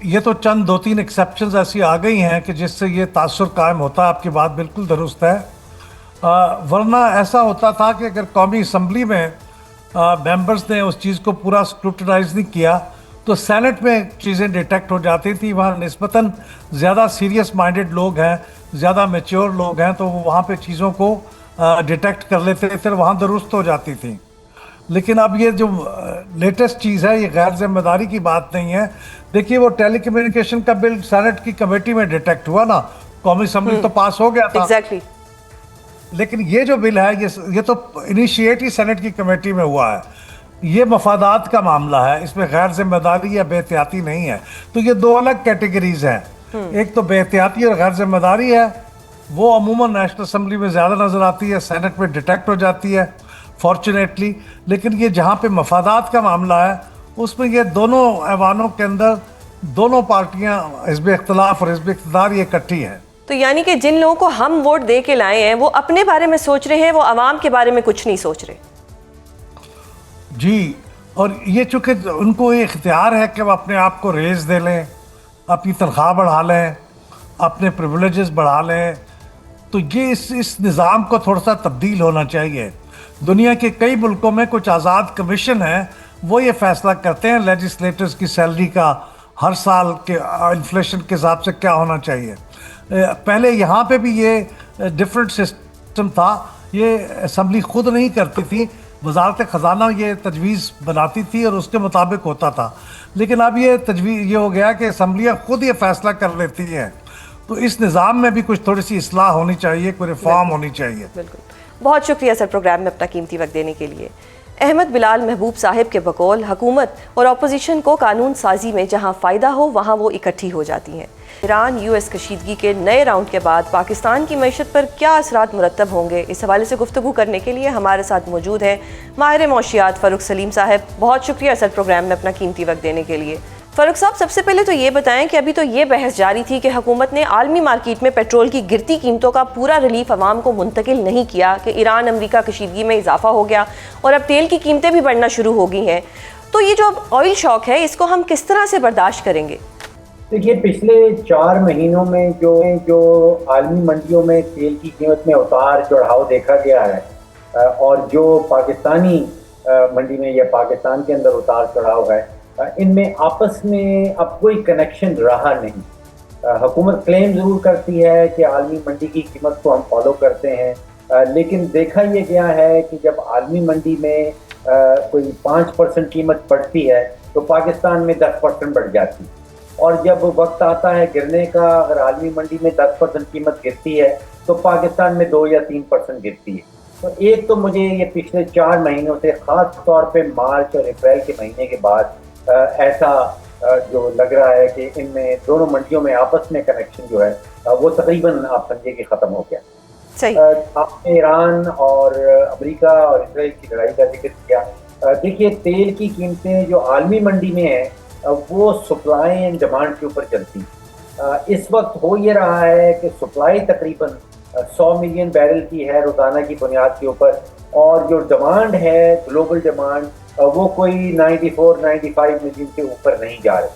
یہ تو چند 2-3 ایکسیپشنز ایسی آ گئی ہیں کہ جس سے یہ تاثر قائم ہوتا ہے. آپ کی بات بالکل درست ہے, ورنہ ایسا ہوتا تھا کہ اگر قومی اسمبلی میں ممبرز نے اس چیز کو پورا اسکروٹنائز نہیں کیا تو سینٹ میں چیزیں ڈیٹیکٹ ہو جاتی تھیں. وہاں نسبتاً زیادہ سیریس مائنڈڈ لوگ ہیں, زیادہ میچور لوگ ہیں, تو وہ وہاں پہ چیزوں کو ڈیٹیکٹ کر لیتے تھے, وہاں درست ہو جاتی تھیں. لیکن اب یہ جو لیٹسٹ چیز ہے یہ غیر ذمہ داری کی بات نہیں ہے. دیکھیے وہ ٹیلی کمیونیکیشن کا بل سینٹ کی کمیٹی میں ڈیٹیکٹ ہوا نا, قومی اسمبلی تو پاس ہو گیا تھا. لیکن یہ جو بل ہے یہ تو انیشیٹ ہی سینٹ کی کمیٹی میں ہوا ہے. یہ مفادات کا معاملہ ہے, اس میں غیر ذمہ داری یا بے احتیاطی نہیں ہے. تو یہ 2 الگ کیٹیگریز ہیں. ایک تو بے احتیاطی اور غیر ذمہ داری ہے, وہ عموماً نیشنل اسمبلی میں زیادہ نظر آتی ہے, سینٹ میں ڈیٹیکٹ ہو جاتی ہے فارچونیٹلی. لیکن یہ جہاں پہ مفادات کا معاملہ ہے اس میں یہ دونوں ایوانوں کے اندر دونوں پارٹیاں حزب اختلاف اور حزب اقتدار یہ اکٹھی ہیں. تو یعنی کہ جن لوگوں کو ہم ووٹ دے کے لائے ہیں وہ اپنے بارے میں سوچ رہے ہیں, وہ عوام کے بارے میں کچھ نہیں سوچ رہے. جی, اور یہ چونکہ ان کو یہ اختیار ہے کہ وہ اپنے آپ کو ریز دے لیں, اپنی تنخواہ بڑھا لیں, اپنے پریولیجز بڑھا لیں, تو یہ اس نظام کو تھوڑا سا تبدیل ہونا چاہیے. دنیا کے کئی ملکوں میں کچھ آزاد کمیشن ہیں, وہ یہ فیصلہ کرتے ہیں لیجسلیٹرز کی سیلری کا ہر سال کے انفلیشن کے حساب سے کیا ہونا چاہیے. پہلے یہاں پہ بھی یہ ڈفرینٹ سسٹم تھا, یہ اسمبلی خود نہیں کرتی تھی, وزارت خزانہ یہ تجویز بناتی تھی اور اس کے مطابق ہوتا تھا. لیکن اب یہ تجویز یہ ہو گیا کہ اسمبلیاں خود یہ فیصلہ کر لیتی ہیں. تو اس نظام میں بھی کچھ تھوڑی سی اصلاح ہونی چاہیے, کوئی ریفارم ہونی چاہیے. بالکل. بہت شکریہ سر پروگرام میں اپنا قیمتی وقت دینے کے لیے. احمد بلال محبوب صاحب کے بقول حکومت اور اپوزیشن کو قانون سازی میں جہاں فائدہ ہو وہاں وہ اکٹھی ہو جاتی ہیں. ایران US کشیدگی کے نئے راؤنڈ کے بعد پاکستان کی معیشت پر کیا اثرات مرتب ہوں گے, اس حوالے سے گفتگو کرنے کے لیے ہمارے ساتھ موجود ہیں ماہر معاشیات فاروق سلیم صاحب. بہت شکریہ سر پروگرام میں اپنا قیمتی وقت دینے کے لیے. فاروق صاحب, سب سے پہلے تو یہ بتائیں کہ ابھی تو یہ بحث جاری تھی کہ حکومت نے عالمی مارکیٹ میں پیٹرول کی گرتی قیمتوں کا پورا ریلیف عوام کو منتقل نہیں کیا, کہ ایران امریکہ کشیدگی میں اضافہ ہو گیا اور اب تیل کی قیمتیں بھی بڑھنا شروع ہو گئی ہیں. تو یہ جو آئل شاک ہے اس کو ہم کس طرح سے برداشت کریں گے؟ دیکھیے پچھلے 4 مہینوں میں جو عالمی منڈیوں میں تیل کی قیمت میں اتار چڑھاؤ دیکھا گیا ہے اور جو پاکستانی منڈی میں یا پاکستان کے اندر اتار چڑھاؤ ہے, ان میں آپس میں اب کوئی کنیکشن رہا نہیں. حکومت کلیم ضرور کرتی ہے کہ عالمی منڈی کی قیمت کو ہم فالو کرتے ہیں, لیکن دیکھا یہ گیا ہے کہ جب عالمی منڈی میں کوئی 5% قیمت بڑھتی ہے تو پاکستان میں 10% بڑھ جاتی ہے, اور جب وقت آتا ہے گرنے کا, اگر عالمی منڈی میں 10% قیمت گرتی ہے تو پاکستان میں 2 یا 3% گرتی ہے. تو ایک تو مجھے یہ پچھلے 4 مہینوں سے خاص طور پہ مارچ اور اپریل کے مہینے کے بعد ایسا جو لگ رہا ہے کہ ان میں دونوں منڈیوں میں آپس میں کنیکشن جو ہے وہ تقریباً آپ سمجھے کہ ختم ہو گیا. آپ نے ایران اور امریکہ اور اسرائیل کی لڑائی کا ذکر کیا. دیکھیے تیل کی قیمتیں جو عالمی منڈی میں ہیں وہ سپلائی اینڈ ڈیمانڈ کے اوپر چلتی. اس وقت ہو یہ رہا ہے کہ سپلائی تقریباً 100 ملین بیرل کی ہے روزانہ کی بنیاد کے اوپر, اور جو ڈیمانڈ ہے گلوبل ڈیمانڈ وہ کوئی 94-95 ملین سے اوپر نہیں جا رہے.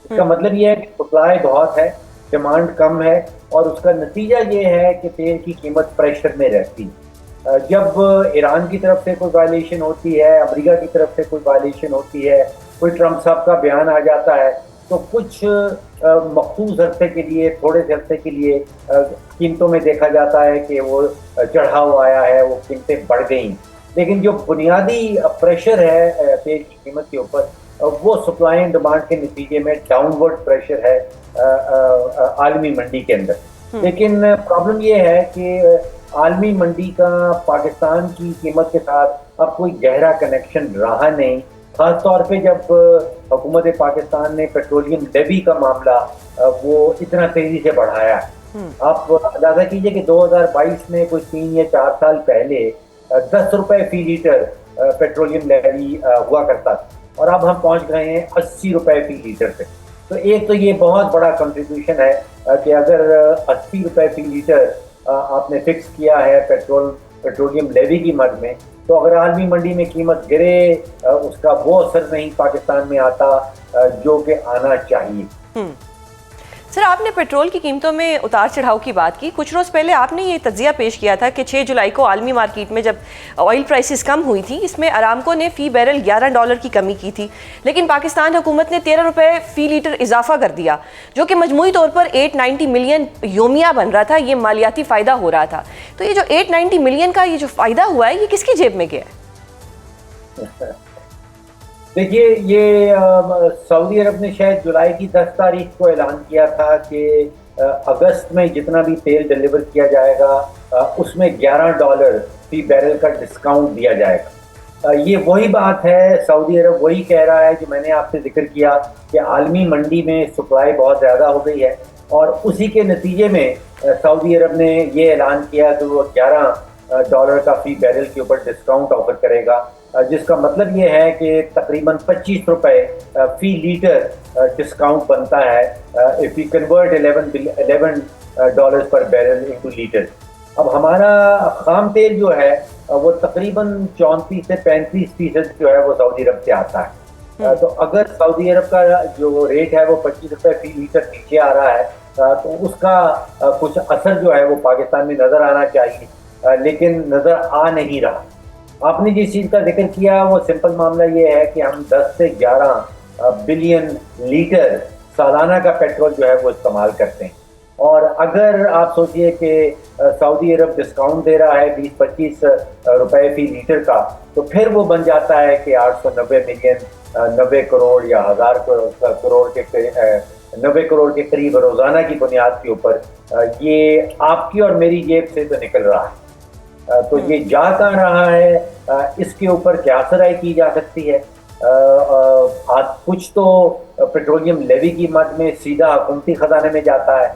اس کا مطلب یہ ہے کہ سپلائی بہت ہے, ڈیمانڈ کم ہے, اور اس کا نتیجہ یہ ہے کہ تیل کی قیمت پریشر میں رہتی ہے. جب ایران کی طرف سے کوئی وائلیشن ہوتی ہے, امریکہ کی طرف سے کوئی وائلیشن ہوتی ہے, کوئی ٹرمپ صاحب کا بیان آ جاتا ہے, تو کچھ مخصوص عرصے کے لیے, تھوڑے سے عرصے کے لیے قیمتوں میں دیکھا جاتا ہے کہ وہ چڑھاؤ آیا ہے, وہ قیمتیں بڑھ گئیں. لیکن جو بنیادی پریشر ہے تیل کی قیمت کے اوپر وہ سپلائی اینڈ ڈیمانڈ کے نتیجے میں ڈاؤن ورڈ پریشر ہے عالمی منڈی کے اندر. لیکن پرابلم یہ ہے کہ عالمی منڈی کا پاکستان کی قیمت کے ساتھ اب کوئی گہرا کنیکشن رہا نہیں, خاص طور پہ جب حکومت پاکستان نے پیٹرولیم لیوی کا معاملہ وہ اتنا تیزی سے بڑھایا ہے. آپ اندازہ کیجئے کہ 2022 میں کوئی 3 یا 4 سال پہلے 10 روپے فی لیٹر پیٹرولیم لیوی ہوا کرتا تھا, اور اب ہم پہنچ گئے ہیں 80 روپے فی لیٹر سے. تو ایک تو یہ بہت بڑا کنٹریبیوشن ہے کہ اگر 80 روپے فی لیٹر آپ نے فکس کیا ہے پیٹرولیم لیوی کی مد میں, تو اگر عالمی منڈی میں قیمت گرے اس کا وہ اثر نہیں پاکستان میں آتا جو کہ آنا چاہیے. سر, آپ نے پیٹرول کی قیمتوں میں اتار چڑھاؤ کی بات کی. کچھ روز پہلے آپ نے یہ تجزیہ پیش کیا تھا کہ 6 جولائی کو عالمی مارکیٹ میں جب آئل پرائسز کم ہوئی تھی, اس میں ارامکو نے فی بیرل $11 کی کمی کی تھی, لیکن پاکستان حکومت نے 13 روپے فی لیٹر اضافہ کر دیا, جو کہ مجموعی طور پر 890 ملین یومیہ بن رہا تھا. یہ مالیاتی فائدہ ہو رہا تھا. تو یہ جو 890 ملین کا یہ جو فائدہ ہوا ہے, یہ کس کی جیب میں گیا ہے؟ دیکھیے, یہ سعودی عرب نے شاید جولائی کی 10 تاریخ کو اعلان کیا تھا کہ اگست میں جتنا بھی تیل ڈیلیور کیا جائے گا اس میں $11 فی بیرل کا ڈسکاؤنٹ دیا جائے گا. یہ وہی بات ہے, سعودی عرب وہی کہہ رہا ہے جو میں نے آپ سے ذکر کیا کہ عالمی منڈی میں سپلائی بہت زیادہ ہو گئی ہے, اور اسی کے نتیجے میں سعودی عرب نے یہ اعلان کیا کہ وہ $11 کا فی بیرل کے اوپر ڈسکاؤنٹ آفر کرے گا, جس کا مطلب یہ ہے کہ تقریباً 25 روپے فی لیٹر ڈسکاؤنٹ بنتا ہے if we convert $11 per barrel into litre. اب ہمارا خام تیل جو ہے وہ تقریباً 34 سے 35% جو ہے وہ سعودی عرب سے آتا ہے. تو اگر سعودی عرب کا جو ریٹ ہے وہ 25 روپے فی لیٹر نیچے آ رہا ہے تو اس کا کچھ اثر جو ہے وہ پاکستان میں نظر آنا چاہیے, لیکن نظر آ نہیں رہا. آپ نے جس چیز کا ذکر کیا وہ سمپل معاملہ یہ ہے کہ ہم 10 سے 11 بلین لیٹر سالانہ کا پیٹرول جو ہے وہ استعمال کرتے ہیں, اور اگر آپ سوچئے کہ سعودی عرب ڈسکاؤنٹ دے رہا ہے 20-25 روپے فی لیٹر کا, تو پھر وہ بن جاتا ہے کہ 890 ملین 90 کروڑ یا 1000 کروڑ کے 90 کروڑ کے قریب روزانہ کی بنیاد کے اوپر یہ آپ کی اور میری جیب سے تو نکل رہا ہے. تو یہ جا کہاں رہا ہے, اس کے اوپر کیا سرائی کی جا سکتی ہے. کچھ تو پیٹرولیم لیوی کی مد میں سیدھا حکومتی خزانے میں جاتا ہے,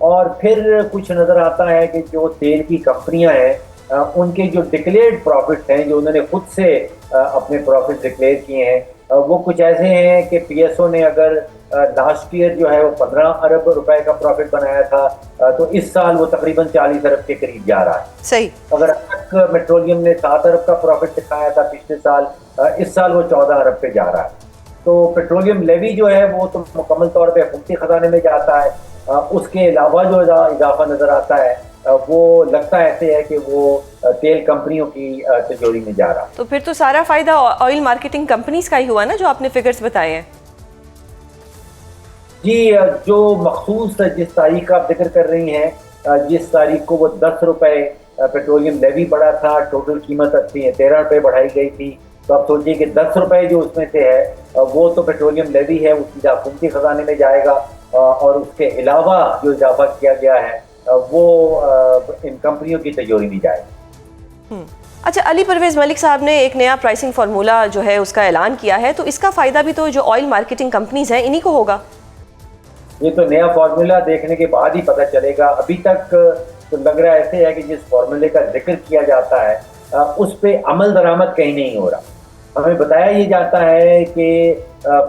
اور پھر کچھ نظر آتا ہے کہ جو تیل کی کمپنیاں ہیں ان کے جو ڈکلیئرڈ پروفٹس ہیں, جو انہوں نے خود سے اپنے پروفٹ ڈکلیئر کیے ہیں, وہ کچھ ایسے ہیں کہ پی ایس او نے اگر لاسٹ ایئر جو ہے وہ 15 ارب روپے کا پروفٹ بنایا تھا, تو اس سال وہ تقریباً 40 ارب کے قریب جا رہا ہے. صحیح. اگر پیٹرولیم نے 7 ارب کا پروفٹ دکھایا تھا پچھلے سال, اس سال وہ 14 ارب پہ جا رہا ہے. تو پیٹرولیم لیوی جو ہے وہ تو مکمل طور پہ حکومتی خزانے میں جاتا ہے. اس کے علاوہ جو اضافہ نظر آتا ہے وہ لگتا ایسے ہے کہ وہ تیل کمپنیوں کی تجوری میں جا رہا. تو پھر تو سارا فائدہ آئل مارکیٹنگ کمپنیز کا ہی ہوا نا, جو آپ نے فگرز بتائے ہیں. جی جو مخصوص جس تاریخ کا آپ ذکر کر رہی ہیں، جس تاریخ کو وہ 10 روپے پیٹرولیم لیوی بڑھا تھا، ٹوٹل قیمت 13 روپے بڑھائی گئی تھی، تو آپ سوچیے کہ 10 روپے جو اس میں سے ہے وہ تو پیٹرولیم لیوی ہے، وہ سیدھا حکومتی خزانے میں جائے گا، اور اس کے علاوہ جو اضافہ کیا گیا ہے وہ ان کمپنیوں کی تجوری میں جائے گا۔ اچھا، علی پرویز ملک صاحب نے ایک نیا پرائسنگ فارمولا جو ہے اس کا اعلان کیا ہے، تو اس کا فائدہ بھی تو جو آئل مارکیٹنگ کمپنیز ہیں انہی کو ہوگا؟ یہ تو نیا فارمولا دیکھنے کے بعد ہی پتہ چلے گا۔ ابھی تک تو لگ رہا ایسے ہے کہ جس فارمولے کا ذکر کیا جاتا ہے اس پہ عمل درآمد کہیں نہیں ہو رہا۔ ہمیں بتایا یہ جاتا ہے کہ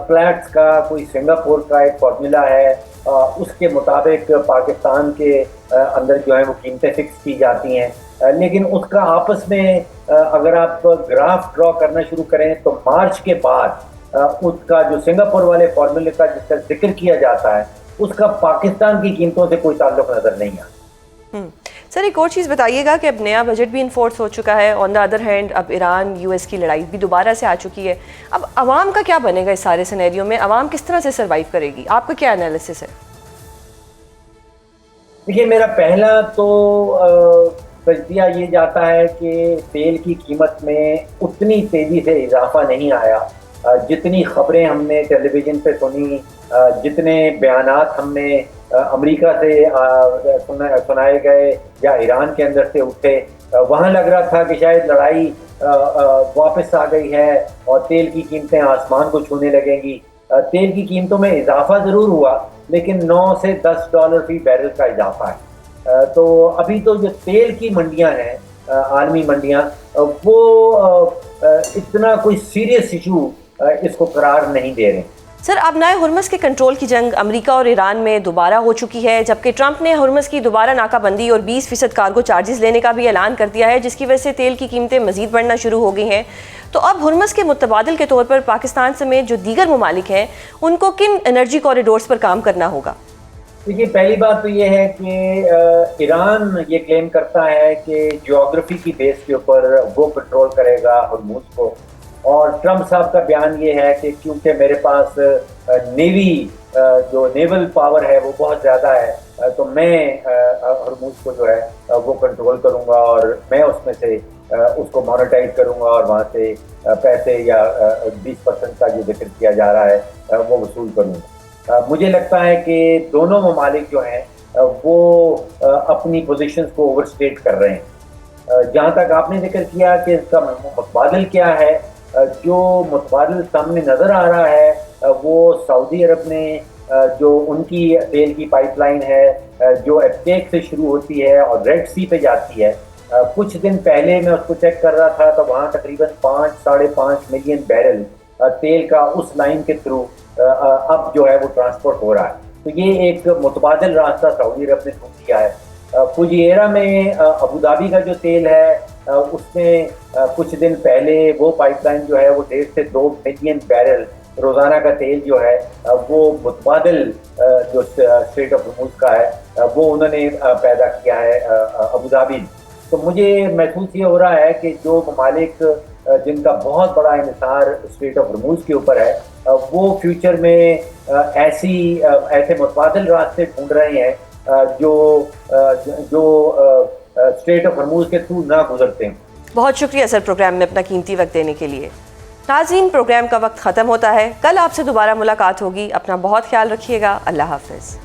فلیٹس کا کوئی سنگاپور کا ایک فارمولا ہے، اس کے مطابق پاکستان کے اندر جو ہے وہ قیمتیں فکس کی جاتی ہیں، لیکن اس کا آپس میں اگر آپ گراف ڈرا کرنا شروع کریں تو مارچ کے بعد اس کا جو سنگاپور والے فارمولے کا جس کا ذکر کیا جاتا ہے اس کا پاکستان کی قیمتوں سے کوئی تعلق نظر نہیں آتا۔ سر ایک اور چیز بتائیے گا کہ اب نیا بجٹ بھی انفورس ہو چکا ہے، آن دا ادر ہینڈ اب ایران یو ایس کی لڑائی بھی دوبارہ سے آ چکی ہے، اب عوام کا کیا بنے گا اس سارے سینیریو میں؟ عوام کس طرح سے سروائیو کرے گی؟ آپ کا کیا انالیسس ہے؟ دیکھیے، میرا پہلا تو تجزیہ یہ جاتا ہے کہ تیل کی قیمت میں اتنی تیزی سے اضافہ نہیں آیا، جتنی خبریں ہم نے ٹیلی ویژن پہ سنی، جتنے بیانات ہم نے امریکہ سے سنائے گئے یا ایران کے اندر سے اٹھے، وہاں لگ رہا تھا کہ شاید لڑائی واپس آ گئی ہے اور تیل کی قیمتیں آسمان کو چھونے لگیں گی۔ تیل کی قیمتوں میں اضافہ ضرور ہوا، لیکن 9 سے 10 ڈالر فی بیرل کا اضافہ ہے۔ تو ابھی تو جو تیل کی منڈیاں ہیں، عالمی منڈیاں، وہ اتنا کوئی سیریس ایشو اس کو قرار نہیں دے رہے ہیں۔ سر اب ہرمز کے کنٹرول کی جنگ امریکہ اور ایران میں دوبارہ ہو چکی ہے، جبکہ ٹرمپ نے ہرمز کی دوبارہ ناکہ بندی اور 20% کارگو چارجز لینے کا بھی اعلان کر دیا ہے، جس کی وجہ سے تیل کی قیمتیں مزید بڑھنا شروع ہو گئی ہیں۔ تو اب ہرمز کے متبادل کے طور پر پاکستان سمیت جو دیگر ممالک ہیں ان کو کن انرجی کوریڈورز پر کام کرنا ہوگا؟ دیکھیے، پہلی بات تو یہ ہے کہ ایران یہ کلیم کرتا ہے کہ جیوگرافی کی بیس کے اوپر وہ کنٹرول کرے گا ہرمز کو، اور ٹرمپ صاحب کا بیان یہ ہے کہ کیونکہ میرے پاس نیوی جو نیول پاور ہے وہ بہت زیادہ ہے، تو میں ہرمز کو جو ہے وہ کنٹرول کروں گا، اور میں اس میں سے اس کو مانیٹائز کروں گا، اور وہاں سے پیسے یا 20% کا جو ذکر کیا جا رہا ہے وہ وصول کروں گا۔ مجھے لگتا ہے کہ دونوں ممالک جو ہیں وہ اپنی پوزیشنز کو اوور اسٹیٹ کر رہے ہیں۔ جہاں تک آپ نے ذکر کیا کہ اس کا متبادل کیا ہے، جو متبادل سامنے نظر آ رہا ہے وہ سعودی عرب نے جو ان کی تیل کی پائپ لائن ہے جو ایپٹیک سے شروع ہوتی ہے اور ریڈ سی پہ جاتی ہے، کچھ دن پہلے میں اس کو چیک کر رہا تھا تو وہاں تقریباً 5-5.5 ملین بیرل تیل کا اس لائن کے تھرو اب جو ہے وہ ٹرانسپورٹ ہو رہا ہے۔ تو یہ ایک متبادل راستہ سعودی عرب نے ڈھونڈ دیا ہے۔ فجیرہ میں ابوظہبی کا جو تیل ہے اس میں کچھ دن پہلے وہ پائپ لائن جو ہے وہ 1.5 سے 2 ملین بیرل روزانہ کا تیل جو ہے وہ متبادل جو اسٹریٹ آف ہرمز کا ہے وہ انہوں نے پیدا کیا ہے ابوظہبی۔ تو مجھے محسوس یہ ہو رہا ہے کہ جو ممالک جن کا بہت بڑا انحصار اسٹریٹ آف ہرمز کے اوپر ہے وہ فیوچر میں ایسے متبادل راستے ڈھونڈ رہے ہیں جو اسٹریٹ آف ہرمز کے تھرو نہ گزرتے ہیں۔ بہت شکریہ سر پروگرام میں اپنا قیمتی وقت دینے کے لیے۔ ناظرین، پروگرام کا وقت ختم ہوتا ہے، کل آپ سے دوبارہ ملاقات ہوگی، اپنا بہت خیال رکھیے گا، اللہ حافظ۔